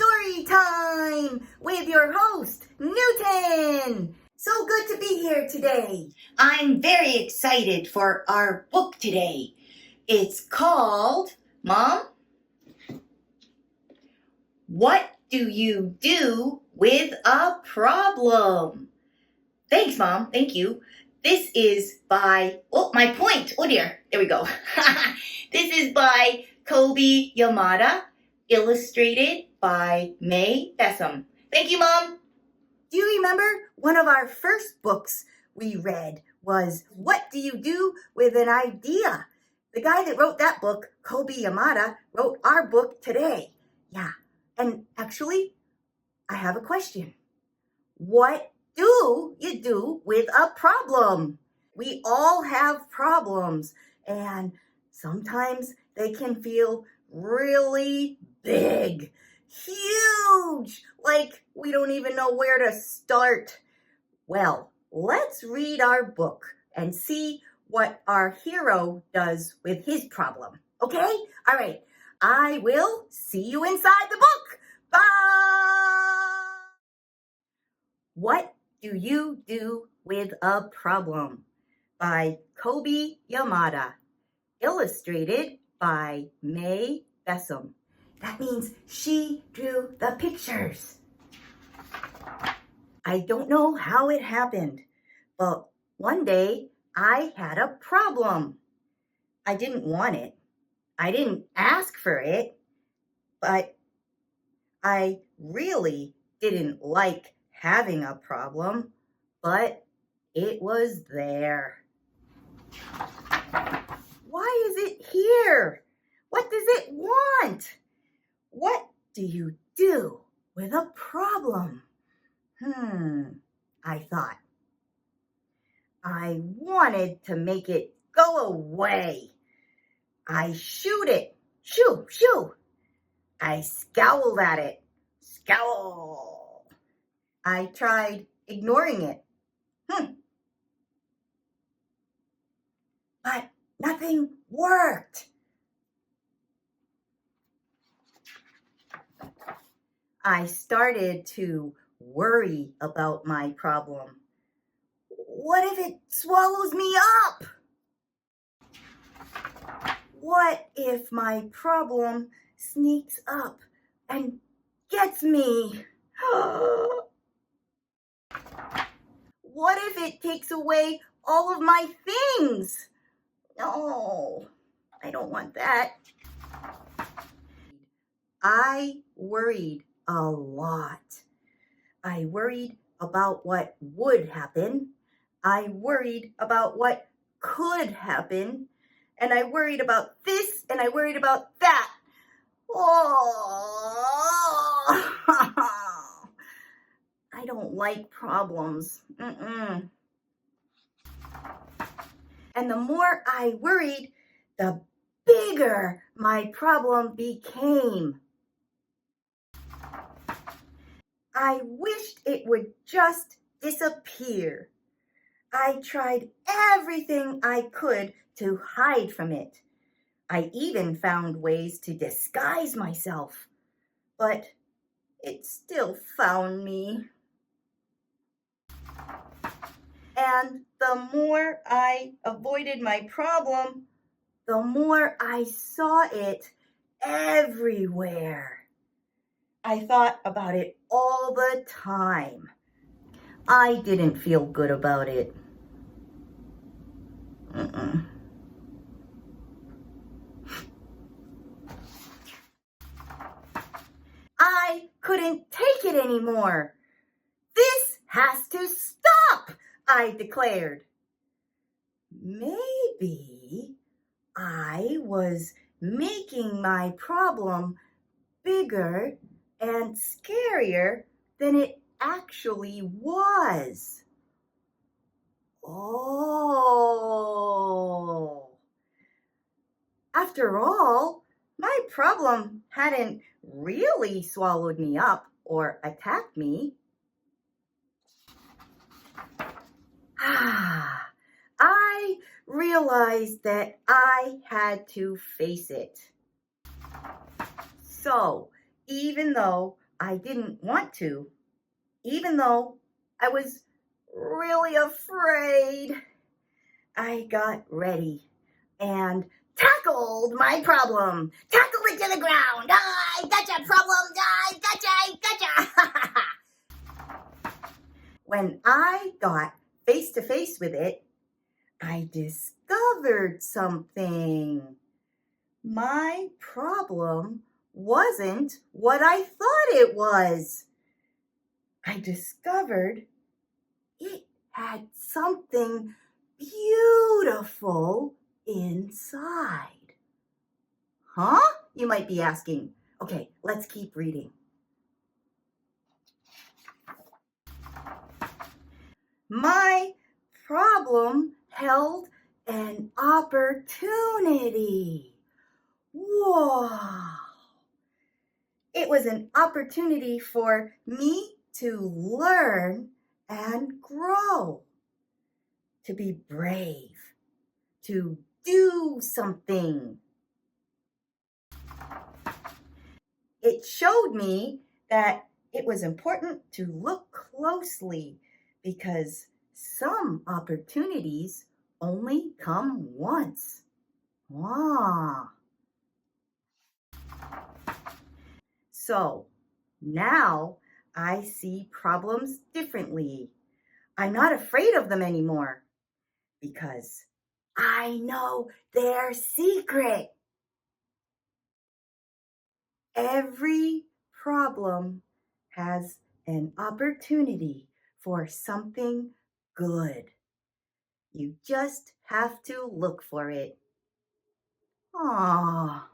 Story Time with your host, Newton. So good to be here today. I'm very excited for our book today. It's called, Mom, What Do You Do with a Problem? Thanks, Mom. Thank you. This is by, my point. Oh dear. There we go. This is by Kobi Yamada, illustrated by May Bessam. Thank you, Mom. Do you remember one of our first books we read was What Do You Do with an Idea? The guy that wrote that book, Kobi Yamada, wrote our book today. Yeah. And actually, I have a question. What do you do with a problem? We all have problems, and sometimes they can feel really big, huge, like we don't even know where to start. Well, let's read our book and see what our hero does with his problem. Okay? All right. I will see you inside the book. Bye! What Do You Do with a Problem? By Kobi Yamada, illustrated by May Bessam. That means she drew the pictures. I don't know how it happened, but one day I had a problem. I didn't want it. I didn't ask for it, but I really didn't like having a problem, but it was there. Why is it here? What does it want? What do you do with a problem? I thought. I wanted to make it go away. I shoot it. Shoo, shoo. I scowled at it. Scowl. I tried ignoring it. But nothing worked. I started to worry about my problem. What if it swallows me up? What if my problem sneaks up and gets me? What if it takes away all of my things? No, I don't want that. I worried a lot. I worried about what would happen. I worried about what could happen. And I worried about this and I worried about that. Oh, I don't like problems. And the more I worried, the bigger my problem became. I wished it would just disappear. I tried everything I could to hide from it. I even found ways to disguise myself, but it still found me. And the more I avoided my problem, the more I saw it everywhere. I thought about it all the time. I didn't feel good about it. I couldn't take it anymore. This has to stop, I declared. Maybe I was making my problem bigger and scarier than it actually was. Oh. After all, my problem hadn't really swallowed me up or attacked me. I realized that I had to face it. So, even though I didn't want to, even though I was really afraid. I got ready and tackled my problem. Tackled it to the ground. I gotcha, problem. I gotcha. When I got face to face with it, I discovered something. My problem wasn't what I thought it was. I discovered it had something beautiful inside. Huh? You might be asking. Okay, let's keep reading. My problem held an opportunity. Whoa! It was an opportunity for me to learn and grow, to be brave, to do something. It showed me that it was important to look closely because some opportunities only come once. Ah. So now I see problems differently. I'm not afraid of them anymore because I know their secret. Every problem has an opportunity for something good. You just have to look for it. Aw,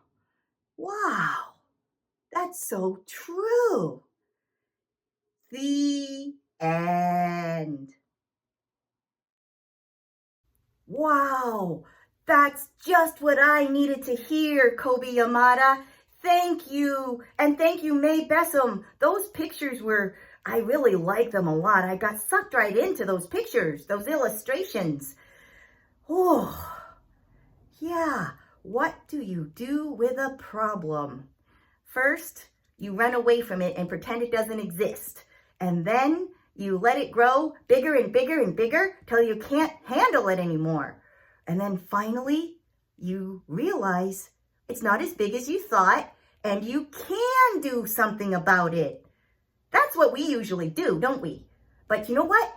wow, that's so true. The end. Wow, that's just what I needed to hear, Kobi Yamada. Thank you. And thank you, May Bessum. Those pictures I really like them a lot. I got sucked right into those pictures, those illustrations. Oh, yeah. What do you do with a problem? First, you run away from it and pretend it doesn't exist. And then you let it grow bigger and bigger and bigger till you can't handle it anymore. And then finally, you realize it's not as big as you thought and you can do something about it. That's what we usually do, don't we? But you know what?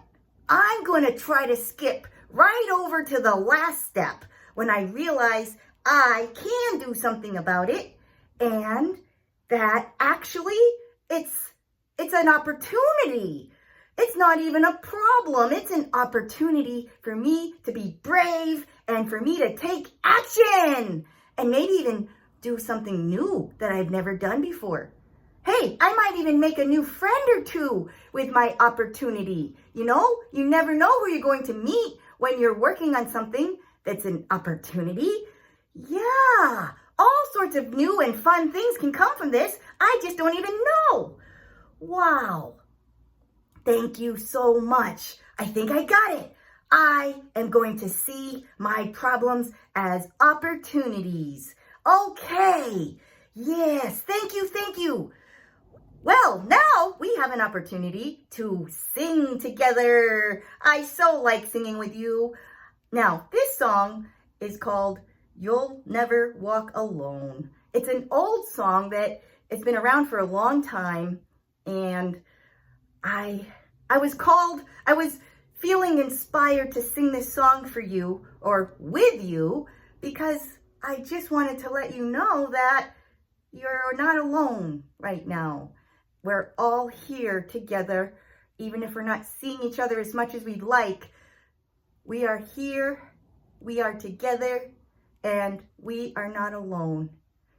I'm going to try to skip right over to the last step when I realize I can do something about it and that actually it's an opportunity. It's not even a problem. It's an opportunity for me to be brave and for me to take action and maybe even do something new that I've never done before. Hey, I might even make a new friend or two with my opportunity. You know, you never know who you're going to meet when you're working on something that's an opportunity. Yeah, all sorts of new and fun things can come from this. I just don't even know. Wow. Thank you so much. I think I got it. I am going to see my problems as opportunities. Okay. Yes, thank you, thank you. Well, now we have an opportunity to sing together. I so like singing with you. Now, this song is called You'll Never Walk Alone. It's an old song that it's been around for a long time, and I was feeling inspired to sing this song for you or with you because I just wanted to let you know that you're not alone right now. We're all here together, even if we're not seeing each other as much as we'd like. We are here, we are together, and we are not alone.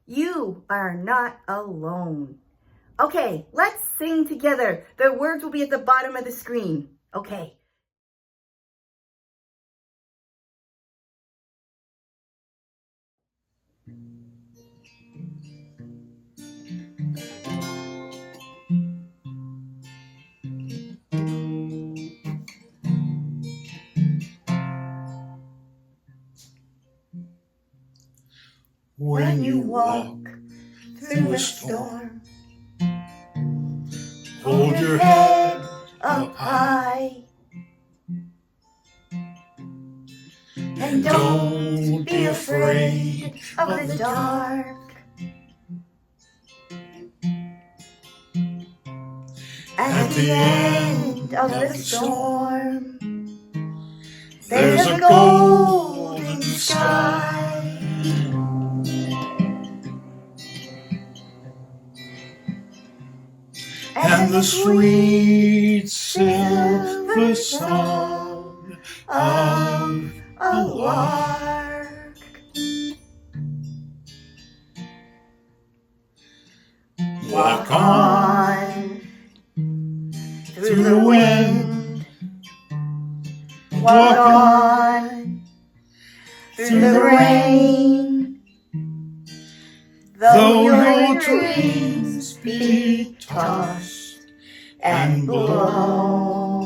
You are not alone. Okay, let's sing together. The words will be at the bottom of the screen. Okay. When you walk through a storm, Hold your head up high. And don't be afraid of the dark. At the end of the storm, there's a golden sky. And the sweet silver song of a lark. Walk on through the wind. Walk on through the rain. Though your dreams be tossed and blown.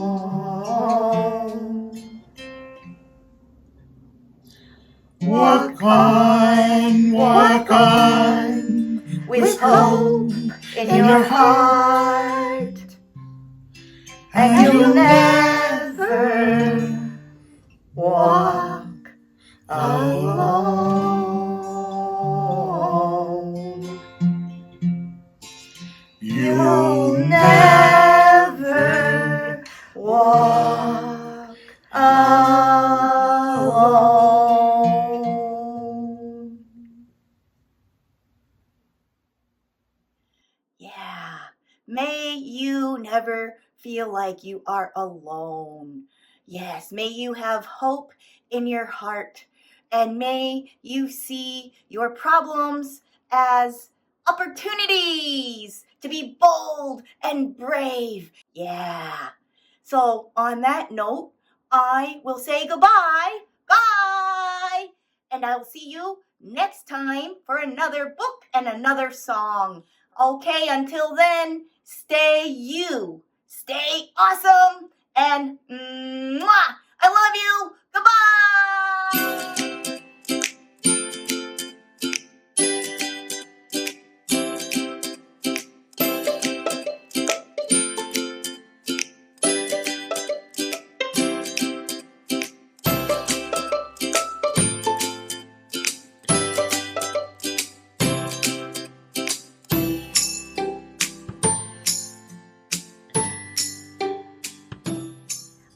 Walk on with hope in your heart, and you'll never walk alone. You'll never walk alone. Yeah, may you never feel like you are alone. Yes, may you have hope in your heart, and may you see your problems as opportunities to be bold and brave. Yeah. So on that note, I will say goodbye. Bye. And I'll see you next time for another book and another song. Okay, until then, stay you. Stay awesome. And mwah, I love you. Goodbye.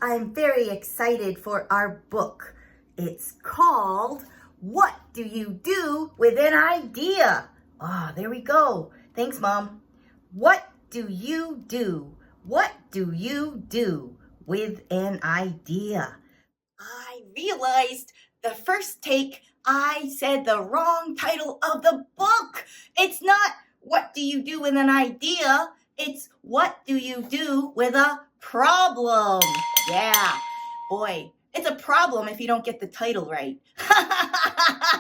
I'm very excited for our book. It's called What Do You Do With an Idea? Ah, there we go. Thanks, Mom. What do you do? What do you do with an idea? I realized the first take I said the wrong title of the book. It's not what do you do with an idea? It's what do you do with a problem? Yeah, boy, it's a problem if you don't get the title right.